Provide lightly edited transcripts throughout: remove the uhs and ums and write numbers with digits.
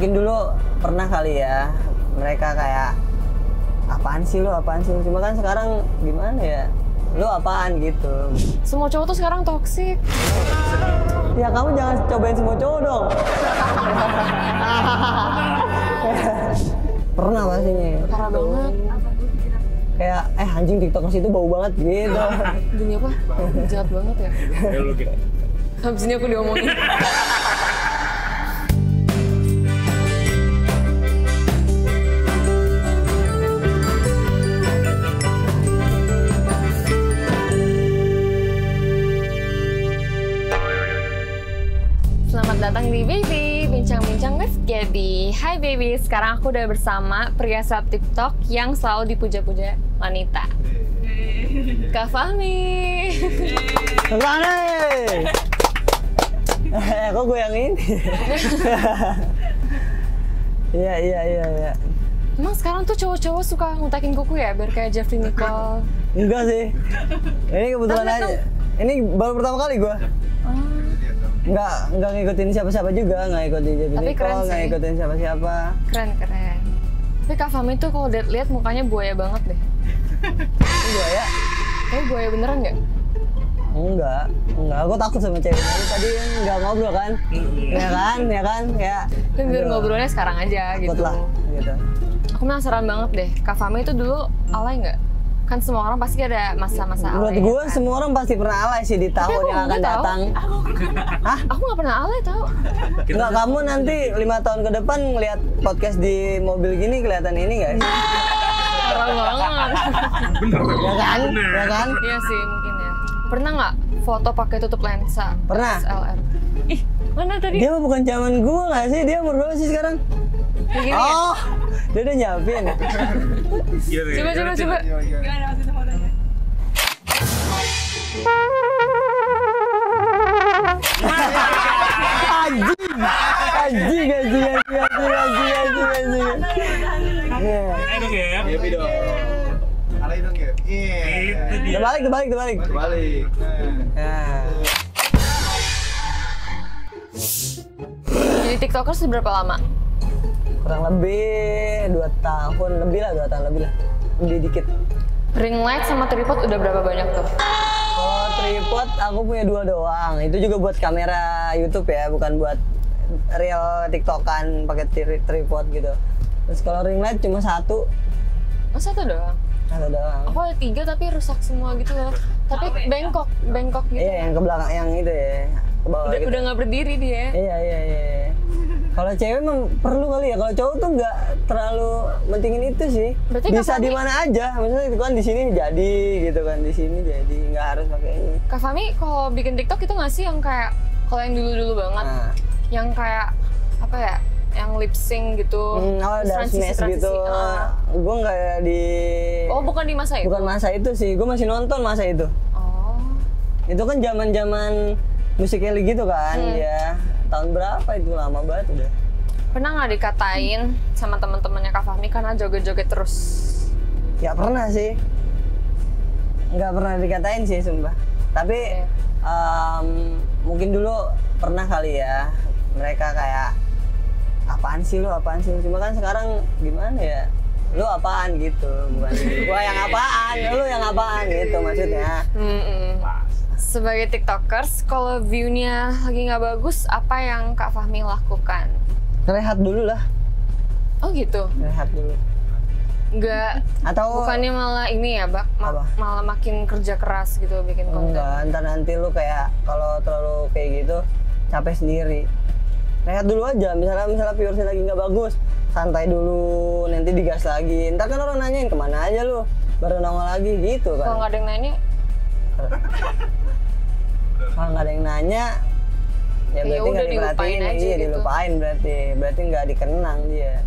Mungkin dulu pernah kali ya mereka kayak apaan sih lu, cuma kan sekarang gimana ya, lu apaan gitu. Semua cowok tuh sekarang toksik. Ya kamu jangan cobain semua cowok dong. Pernah pastinya. Parah banget. Kayak anjing TikTokers itu bau banget gitu. Dunia apa? Jahat banget ya. Habis ini aku diomongin. Selamat datang di Baby, bincang-bincang with Gaby. Hai Baby, sekarang aku udah bersama pria seleb TikTok yang selalu dipuja-puja wanita. Kak Fahmi. Kesana. Kok gue yang ini? Iya. Emang sekarang tuh cowok-cowok suka ngutakin kuku ya, biar kayak Jeffrey Nicole? Enggak sih. Ini kebetulan aja. Ini baru pertama kali gue. Nggak ngikutin siapa-siapa juga, nggak ikutin Jeffrey Nicole, nggak ngikutin siapa-siapa. Keren. Tapi Kak Fahmi tuh kalau lihat mukanya buaya banget deh. Buaya? Kayak buaya beneran nggak? Enggak, aku takut sama cewek tadi nggak ngobrol kan, ya kan, kayak. Tapi biar ngobrolnya sekarang aja takut gitu. Lah, gitu. Aku penasaran banget deh, Kak Fahmi itu dulu alay nggak? Kan semua orang pasti ada masa-masa alay. Menurut gue kan? Semua orang pasti pernah alay sih di tahun yang akan datang. Hah? Aku nggak pernah alay tau. Enggak, kamu nanti 5 tahun ke depan ngeliat podcast di mobil gini kelihatan ini nggak sih? Parah banget. Ya kan? Iya sih mungkin ya. Pernah nggak foto pakai tutup lensa? Pernah. SLR. Ih, mana tadi? Dia mah bukan zaman gue nggak sih? Dia umur berapa sih sekarang? Begini, oh, dia udah nyiapin. Coba. Gimana waktu itu fotonya? Anjing. Ayo dong ya. Iya dong. Alay dong ya. Iya. Terbalik. Nah. Jadi TikTokers seberapa lama? Kurang lebih 2 tahun lebih lah. Lebih dikit. Ring light sama tripod udah berapa banyak tuh? Kalau tripod aku punya 2 doang. Itu juga buat kamera YouTube ya, bukan buat real TikTokan pakai tripod gitu. Terus kalau ring light cuma 1. Oh, 1 doang? 1 doang. Aku ada 3 tapi rusak semua gitu loh. Tapi bengkok gitu. Iya, yang ke belakang yang itu ya. Ke bawah gitu. Udah nggak berdiri dia. Iya. Kalau cewek memang perlu kali ya. Kalau cowok tuh nggak terlalu mentingin itu sih. Berarti bisa di mana aja. Misalnya itu kan di sini jadi gitu kan, di sini jadi nggak harus pakai ini. Kak Fahmi kalau bikin TikTok itu nggak sih yang kayak kalau yang dulu banget, yang kayak apa ya, yang lip sync gitu, ada smash gitu. Gue nggak di. Oh, bukan di masa itu. Bukan masa itu sih. Gue masih nonton masa itu. Oh. Itu kan zaman musik Kelly gitu kan, ya. Tahun berapa itu, lama banget udah. Pernah nggak dikatain sama teman-temannya Kak Fahmi karena joget-joget terus? Ya pernah sih. Nggak pernah dikatain sih sumpah. Tapi mungkin dulu pernah kali ya. Mereka kayak apaan sih lu, cuma kan sekarang gimana ya, lu apaan gitu, bukan gua yang apaan, lu yang apaan gitu maksudnya. Sebagai TikTokers, kalau view-nya lagi nggak bagus, apa yang Kak Fahmi lakukan? Rehat dulu lah. Oh gitu? Rehat dulu. Nggak, atau bukannya malah ini ya, malah makin kerja keras gitu bikin konten? Enggak, ntar nanti lu kayak kalau terlalu kayak gitu capek sendiri. Rehat dulu aja, misalnya viewersnya lagi nggak bagus, santai dulu, nanti digas lagi. Ntar kan orang nanyain kemana aja lu, baru nongol lagi gitu kan. Kalau nggak ada yang nanya? Kalau nggak ada yang nanya, ya berarti nggak diperhatiin aja, gitu. Dilupain berarti nggak dikenang dia.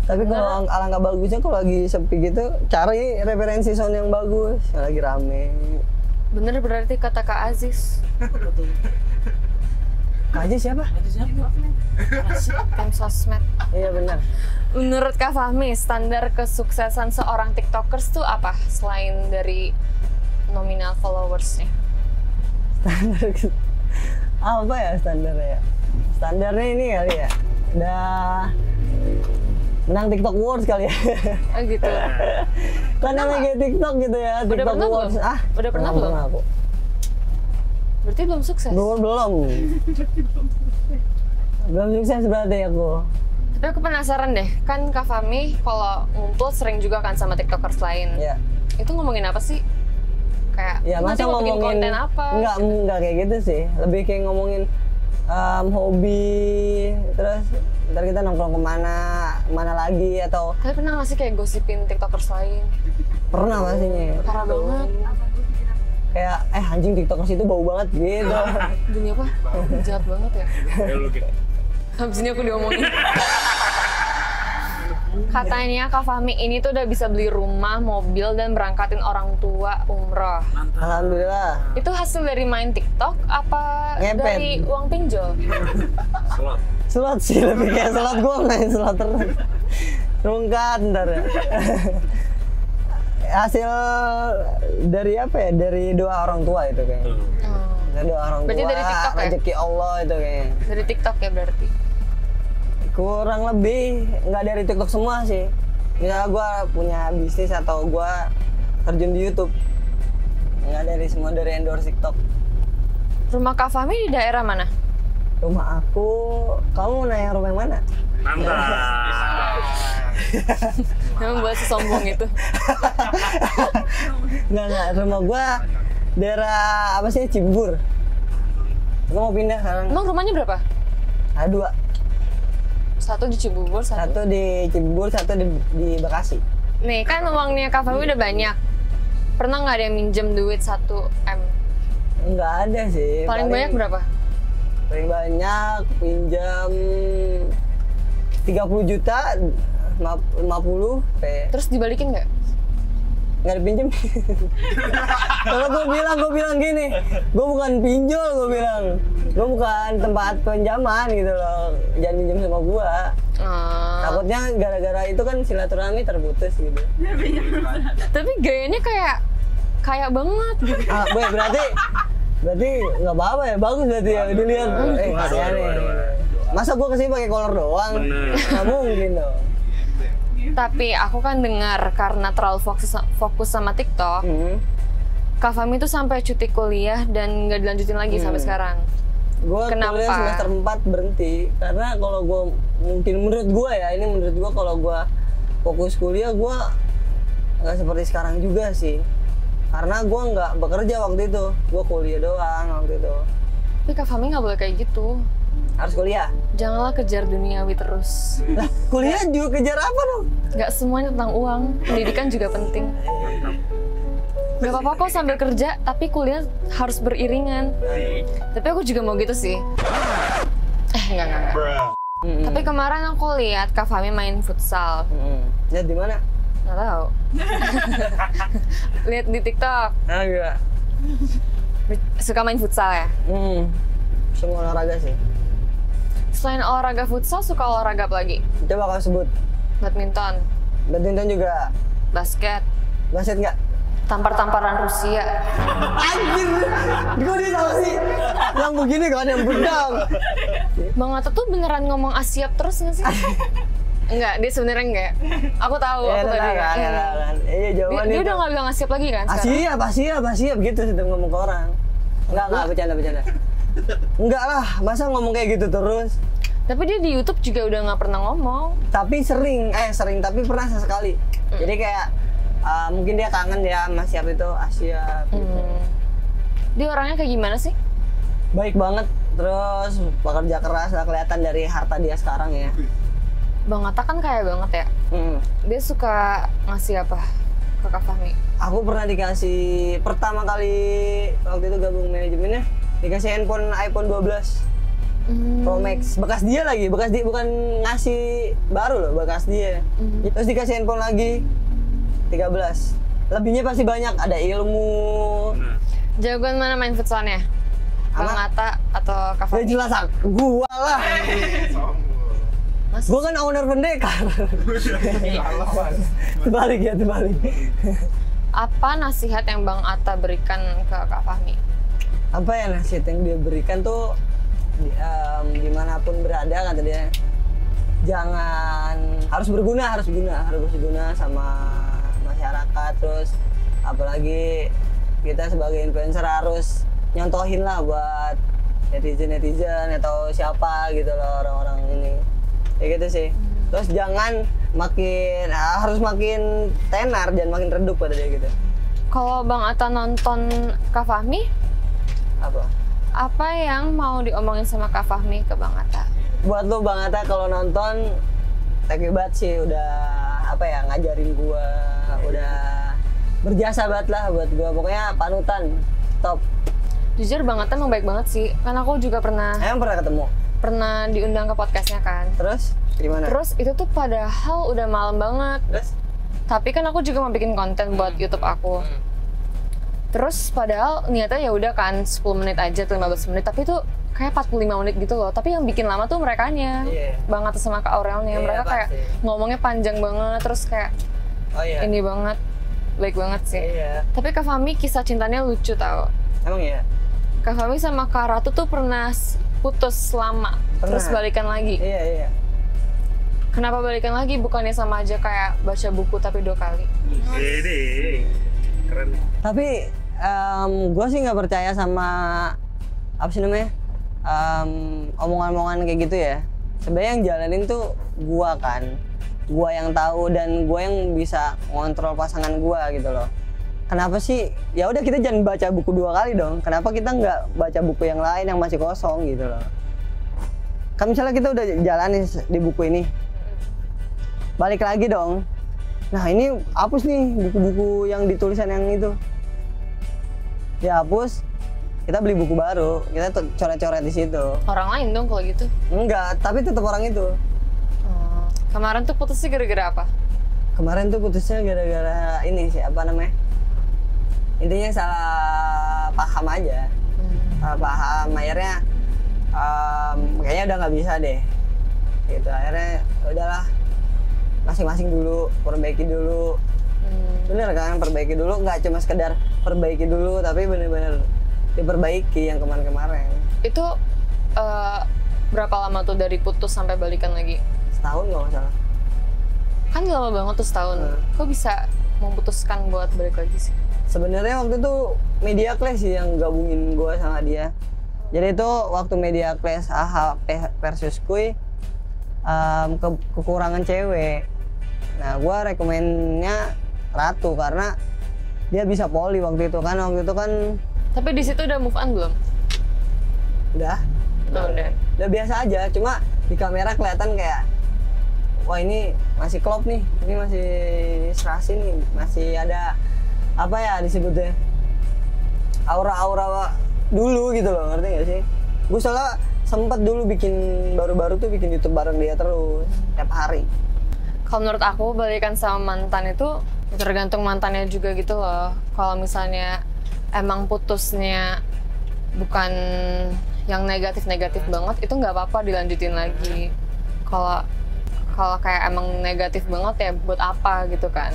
Tapi kalau alangkah bagusnya kalau lagi sepi gitu, cari referensi sound yang bagus, yang lagi rame. Bener berarti kata Kak Aziz. Kak Aziz siapa? Tim sosmed. Iya benar. Menurut Kak Fahmi, standar kesuksesan seorang TikTokers tuh apa selain dari nominal followersnya? Standar apa ya standarnya? Standarnya ini kali ya. Udah menang TikTok Awards kali ya. Oh gitu. Kan namanya TikTok gitu ya, TikTok pernah Awards. belum? Udah pernah belum? Aku. Berarti belum sukses. Belum. Belum sukses berarti aku. Tapi aku penasaran deh, kan Kak Fahmi kalau ngumpul sering juga kan sama tiktokers lain. Ya. Itu ngomongin apa sih? Kayak Ya nanti masa mau bikin ngomongin konten apa? Enggak kayak gitu sih. Lebih kayak ngomongin hobi, terus ntar kita nongkrong kemana lagi atau Tapi pernah nggak sih kayak gosipin tiktokers lain? pernah pastinya. Parah banget. Kayak anjing tiktokers itu bau banget gitu. Dunia apa? Jahat banget ya. Ya lu gitu. Habis ini aku diomongin. Katanya Kak Fahmi ini tuh udah bisa beli rumah, mobil, dan berangkatin orang tua umroh. Alhamdulillah. Itu hasil dari main TikTok apa Ngepet. dari uang pinjol? Slot. Slot sih, lebih kayak slot, gue main slot terus. Rungkat ntar ya. Hasil dari apa ya? Dari doa orang tua itu kayaknya. Dari doa orang Berarti tua, dari TikTok ya? rezeki Allah itu kayaknya. Dari TikTok ya berarti? Kurang lebih, nggak dari TikTok semua sih. Misalnya gue punya bisnis atau gue terjun di YouTube. Nggak dari semua dari endorse TikTok. Rumah Kak Fahmi di daerah mana? Rumah aku, kamu mau nanya rumah yang mana? Mantap. Memang buat sesombong itu. Nggak, rumah gua daerah apa sih, Cibubur. Gua mau pindah sekarang. Emang rumahnya berapa? Ada 2. Satu di Cibubur, Satu di Cibubur, satu di Bekasi. Nih kan uangnya Kak Fahmi udah banyak. Pernah nggak ada yang minjem duit 1 M? Nggak ada sih. Paling banyak berapa? Paling banyak pinjam 30 juta, 50 Terus dibalikin nggak? nggak dipinjem. Kalau gue bilang gini, gue bukan pinjol, gue bukan tempat pinjaman gitu loh, jangan minjem sama gue. Takutnya gara-gara itu kan silaturahmi terputus gitu. Tapi gayanya kayak banget gitu. Boy, berarti nggak apa-apa ya, bagus berarti ya dilihat. Kasihan nih. Masa gue kesini pakai kolor doang? Nggak mungkin dong. Tapi aku kan dengar karena terlalu fokus sama TikTok, Kak Fahmi tuh sampai cuti kuliah dan nggak dilanjutin lagi sampai sekarang. Gue kuliah semester 4 berhenti karena kalau gue menurut gue kalau gue fokus kuliah gue nggak seperti sekarang juga sih, karena gue nggak bekerja waktu itu, gue kuliah doang waktu itu. Tapi Kak Fahmi nggak boleh kayak gitu. Harus kuliah. Janganlah kejar duniawi terus. Lah, kuliah juga kejar apa dong? Nggak semuanya tentang uang, pendidikan juga penting. Gak apa-apa kok sambil kerja, tapi kuliah harus beriringan. Tapi aku juga mau gitu sih. Enggak. Tapi kemarin aku lihat Kak Fahmi main futsal. Lihat di mana? Nggak tahu. Lihat di TikTok. Enggak. Suka main futsal ya? Semua olahraga sih. Selain olahraga futsal, suka olahraga apa lagi? Coba kau sebut. Badminton, Badminton juga. basket, Basket nggak? tampar-tamparan Rusia. Anjir, gue dia tahu sih. Yang begini kan, yang bedang. Bang Atta tuh beneran ngomong Asiap terus nggak sih? Enggak, dia sebenarnya enggak. Aku tahu, Ya, aku tadi. kan. Iya, jawaban Dia itu. udah nggak bilang Asiap lagi kan sekarang? Asiap gitu setiap ngomong ke orang. Enggak, bercanda. Enggak lah, masa ngomong kayak gitu terus? Tapi dia di YouTube juga udah nggak pernah ngomong. Tapi sering, tapi pernah sesekali. Jadi kayak mungkin dia kangen ya sama Siap itu, Asiap gitu. Dia orangnya kayak gimana sih? Baik banget, terus pekerja keras, lah kelihatan dari harta dia sekarang ya. Bang Atta kan kaya banget ya. Dia suka ngasih apa ke Kak Fahmi? Aku pernah dikasih pertama kali waktu itu gabung manajemennya, dikasih handphone iPhone 12 Pro Max, bekas dia lagi, bukan ngasih baru loh, bekas dia. Terus dikasih handphone lagi 13. Lebihnya pasti banyak, ada ilmu. Jagoan mana main futsalnya? Bang Atta atau Kak Ya Fahmi? jelas gua lah. Mas? Gua kan owner pendekar. Terbalik. Apa nasihat yang Bang Atta berikan ke Kak Fahmi? Apa ya nasihat yang dia berikan tuh dimanapun berada kata dia, jangan harus berguna sama masyarakat. Terus apalagi kita sebagai influencer harus nyontohin lah buat netizen atau siapa gitu loh, orang-orang ini kayak gitu sih. Terus jangan harus makin tenar, jangan makin redup pada dia gitu. Kalau Bang Atta nonton Kak Fahmi, apa yang mau diomongin sama Kak Fahmi ke Bang Atta? Buat lo Bang Atta kalau nonton, thank you banget sih udah ngajarin gua, udah berjasa banget lah buat gua. Pokoknya panutan, top. Jujur Bang Atta emang baik banget sih, karena aku juga pernah ketemu. Pernah diundang ke podcastnya kan. Terus gimana? Terus itu tuh padahal udah malam banget. Tapi kan aku juga mau bikin konten buat YouTube aku. Terus padahal niatnya ya udah kan 10 menit aja tuh 15 menit, tapi tuh kayak 45 menit gitu loh. Tapi yang bikin lama tuh merekanya. Bang Atta sama Kak Aurelnya. Mereka kayak ngomongnya panjang banget, terus kayak ini banget, baik banget sih. Tapi Kak Fahmi kisah cintanya lucu tau. Emang iya? Kak Fahmi sama Kak Ratu tuh pernah putus lama, terus balikan lagi. Iya. Kenapa balikan lagi? Bukannya sama aja kayak baca buku tapi 2 kali? Ini keren. Tapi gue sih nggak percaya sama apa sih namanya omongan-omongan kayak gitu ya. Sebenarnya yang jalanin tuh gue yang tahu dan gue yang bisa ngontrol pasangan gue gitu loh. Kenapa sih? Ya udah kita jangan baca buku 2 kali dong. Kenapa kita nggak baca buku yang lain yang masih kosong gitu loh? Kan misalnya kita udah jalanin di buku ini, balik lagi dong. Nah ini hapus nih buku-buku yang ditulisan yang itu. Ya hapus, kita beli buku baru, kita coret-coret di situ. Orang lain dong kalau gitu? Enggak, tapi tetap orang itu. Kemarin tuh putusnya gara-gara apa? Kemarin tuh putusnya gara-gara ini sih, apa namanya? Intinya salah paham aja. Salah paham, akhirnya kayaknya udah nggak bisa deh. Gitu, akhirnya udahlah. Masing-masing dulu, perbaiki dulu. Bener kan, perbaiki dulu, nggak cuma sekedar perbaiki dulu, tapi bener-bener diperbaiki yang kemarin-kemarin. Itu berapa lama tuh dari putus sampai balikan lagi? Setahun nggak masalah. Kan lama banget tuh setahun. Kok bisa memutuskan buat balik lagi sih? Sebenarnya waktu itu Media Clash sih yang gabungin gue sama dia. Jadi itu waktu Media Clash AHA versus Kuy, kekurangan cewek. Nah, gue rekomennya Ratu karena dia bisa poli waktu itu kan. Tapi di situ udah move on belum? Udah. Udah biasa aja. Cuma di kamera kelihatan kayak, wah ini masih klop nih. Ini masih serasi nih. Masih ada apa ya disebutnya? Aura-aura dulu gitu loh, ngerti gak sih? Gue soalnya sempet dulu baru-baru tuh bikin YouTube bareng dia terus tiap hari. Kalau menurut aku balikan sama mantan itu tergantung mantannya juga gitu loh. Kalau misalnya emang putusnya bukan yang negatif-negatif banget, itu nggak apa-apa dilanjutin lagi. Kalau kayak emang negatif banget ya buat apa gitu kan?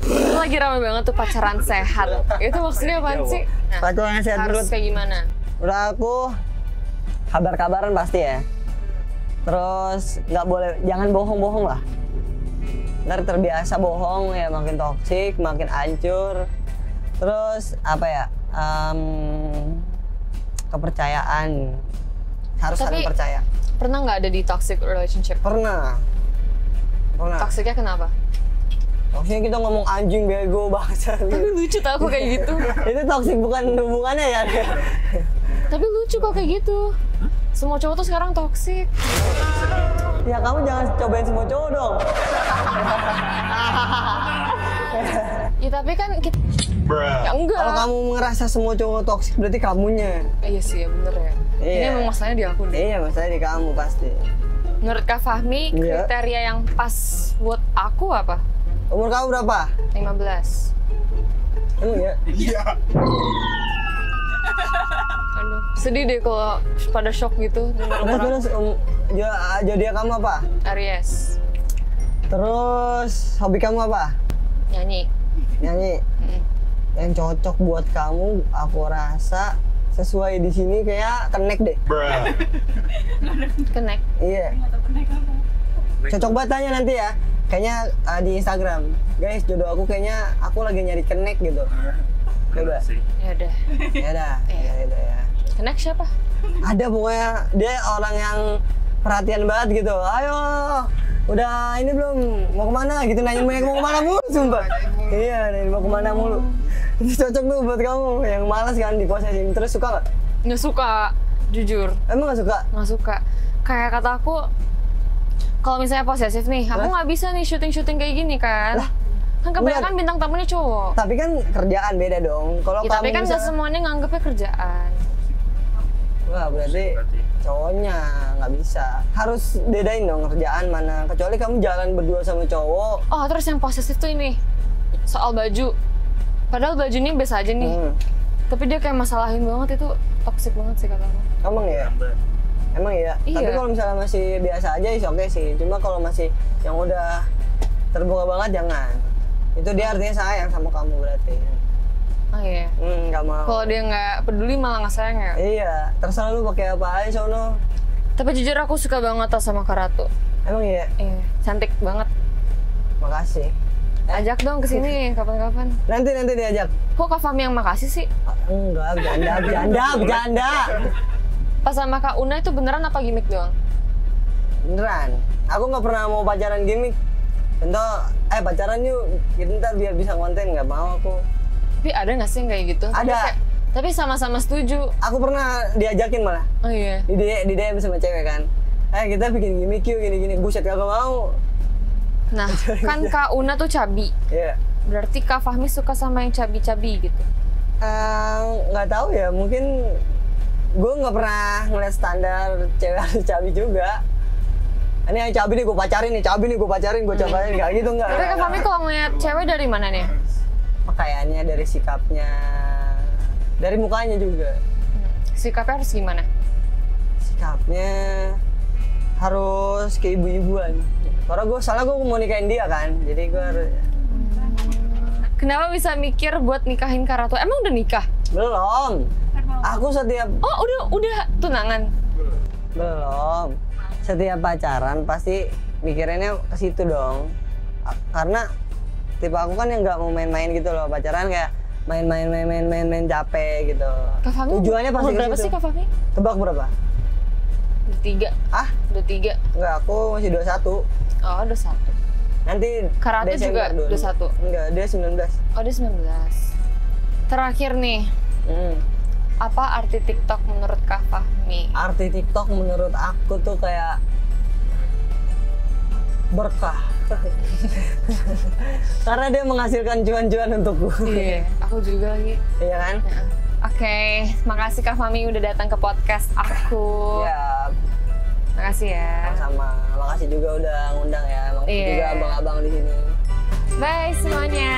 Itu lagi rame banget tuh pacaran sehat. Itu maksudnya apaan sih? Nah, pacaran sehat harus kayak gimana? Udah aku kabar-kabaran pasti ya. Terus nggak boleh, jangan bohong-bohong lah. Ntar terbiasa bohong ya makin toksik, makin hancur. Terus apa ya? Kepercayaan. Harus saling percaya. Pernah nggak ada di toxic relationship? Pernah. Toksiknya kenapa? Toksiknya kita ngomong anjing, bego, bangsa. Tapi lucu tau aku kayak gitu. Itu toksik bukan hubungannya ya. Tapi lucu kok kayak gitu. Semua cowok tuh sekarang toksik. Ya kamu jangan cobain semua cowok dong. Ya tapi kan kita... Ya enggak. Kalau kamu ngerasa semua cowok toksik berarti kamunya. Iya sih ya bener ya. Iya. Ini emang masalahnya di aku deh. Iya masalahnya di kamu pasti. Menurut Kak Fahmi, kriteria yang pas buat aku apa? Umur kamu berapa? 15. Emang ya? Iya. Aduh, sedih deh kalau pada shock gitu. Terus zodiak kamu apa? Aries. Terus hobi kamu apa? Nyanyi. Nyanyi. Yang cocok buat kamu, aku rasa sesuai di sini kayak connect deh. Connect. Iya. Cocok banget tanya nanti ya. Kayaknya di Instagram. Guys, jodoh aku kayaknya aku lagi nyari kenek gitu. Coba. Ya udah. Ya dah. Ya itu ya. Kenek siapa? Ada pokoknya dia orang yang perhatian banget gitu. Ayo, udah ini belum mau kemana gitu nanyain mau kemana mulu sumpah. Iya, nanyain mau kemana mulu. Itu cocok tuh buat kamu yang malas kan diposesin. Terus suka nggak? Nggak suka, jujur. Emang nggak suka? Nggak suka. Kayak kata aku, kalau misalnya posesif nih, aku nggak bisa nih syuting kayak gini kan. Lah, kan kebanyakan bintang tamunya cowok. Tapi kan kerjaan beda dong. Kalau Ya, kamu tapi kan nggak bisa- semuanya nganggapnya kerjaan. Wah, berarti cowoknya nggak bisa. Harus bedain dong kerjaan mana. Kecuali kamu jalan berdua sama cowok. Oh, terus yang posesif tuh ini, soal baju. Padahal bajunya biasa aja nih. Tapi dia kayak masalahin banget, itu toxic banget sih kata aku. Emang ya? Emang iya? Iya. Tapi kalau misalnya masih biasa aja is oke sih. Cuma kalau masih yang udah terbuka banget jangan. Itu dia artinya sayang sama kamu berarti. Oh iya. Nggak mau. Kalau dia nggak peduli malah nggak sayang ya. Iya, terserah lu pakai apa aja sono. Tapi jujur aku suka banget sama Kak Ratu. Emang iya? Iya, cantik banget. Makasih. Ajak dong ke sini kapan-kapan. Nanti diajak. Kok Kak Fahmi yang makasih sih? Enggak, bercanda. Pas sama Kak Una itu beneran apa gimmick doang? Beneran. Aku nggak pernah mau pacaran gimmick. Contoh, pacaran yuk, kita ntar biar bisa konten, nggak mau aku. Tapi ada nggak sih yang kayak gitu? Ada. Tapi sama-sama setuju. Aku pernah diajakin malah. Oh iya. Di DM sama cewek kan. Kita bikin gimmick yuk, gini-gini. Buset, kagak mau. Nah, kan Kak Una tuh cabi. Iya. Berarti Kak Fahmi suka sama yang cabi-cabi gitu. Nggak tahu ya, mungkin gue nggak pernah ngeliat standar cewek harus cabi juga. Ini yang cabi nih gue pacarin, gue cabain, nggak gitu nggak. Tapi Kak Fahmi kalau ngeliat cewek dari mana nih? Pakaiannya, dari sikapnya, dari mukanya juga. Sikapnya harus gimana? Sikapnya harus ke ibu-ibuan. Karena soalnya gue mau nikahin dia kan, jadi gue harus. Kenapa bisa mikir buat nikahin Kak Ratu? Emang udah nikah? Belum. Aku setiap Oh, udah tunangan. belum. Setiap pacaran pasti mikirinnya ke situ dong. Karena tipe aku kan yang nggak mau main-main gitu loh. Pacaran kayak main capek gitu. Kak Fahmi Tujuannya pasti ke berapa situ. sih Kak Fahmi? Tebak berapa? Udah 3. Ah, Udah 3. enggak, aku masih 21. Oh, udah 1. Nanti Kak Ratu Desember juga 21. Enggak, dia 19. Oh, dia 19. Terakhir nih, apa arti TikTok menurut Kak Fahmi? Arti TikTok menurut aku tuh kayak berkah. Karena dia menghasilkan cuan-cuan untukku. Iya, aku juga lagi. Iya kan? Oke, makasih Kak Fahmi udah datang ke podcast aku. Ya, Makasih ya. sama. Makasih juga udah ngundang ya. Makasih Iya. juga abang-abang di sini. Bye semuanya.